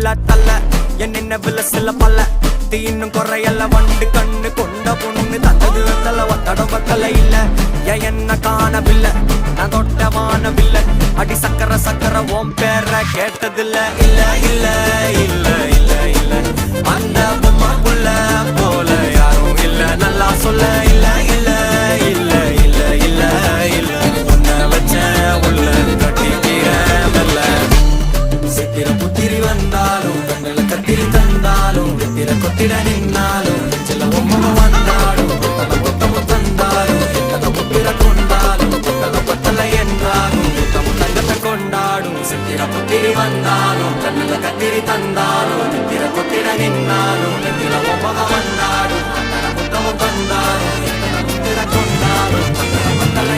புள்ள தள்ள என் நினைவுல சில பல்ல இன்னும் குறையல்ல வண்டு கண்ணு கொண்ட பொண்ணு தந்தது வெத்தல ஒத்தடம் பத்தல இல்ல என்ன காணவில்லை நான் தொட்ட வானவில்லை அடி சக்கர சக்கர ஓம் பேர கேட்டதில்ல இல்ல இல்ல இல்ல இல்ல இல்ல அந்த பொம்மா புள்ள போல யாரும் இல்ல நல்லா சொல்ல இல்ல இல்ல இல்ல இல்ல இல்ல இல்ல உன்னை வச்ச உள்ள கட்டிக்கிற மெல்ல சித்திர புத்திரி வந்தாலும் கண்ணுல கத்திரி தந்தாலும் வெத்திர கொத்திட நின்னாலும் சில பொம்மை வந்தாலும் கொத்தமும் தந்தாலும் எத்தனை புத்திர கொண்டாலும் கொத்தல கொத்தல என்றாலும் தங்கத்தை கொண்டாடும் சித்திர புத்திரி வந்தாலும் கண்ணுல கத்திரி தந்தாலும் வெத்திர கொத்திட நின்னாலும் வெத்திர பொம்மை வந்தாலும் கொத்தமும் தந்தாலும் எத்தனை புத்திர கொண்டாலும் கொத்தல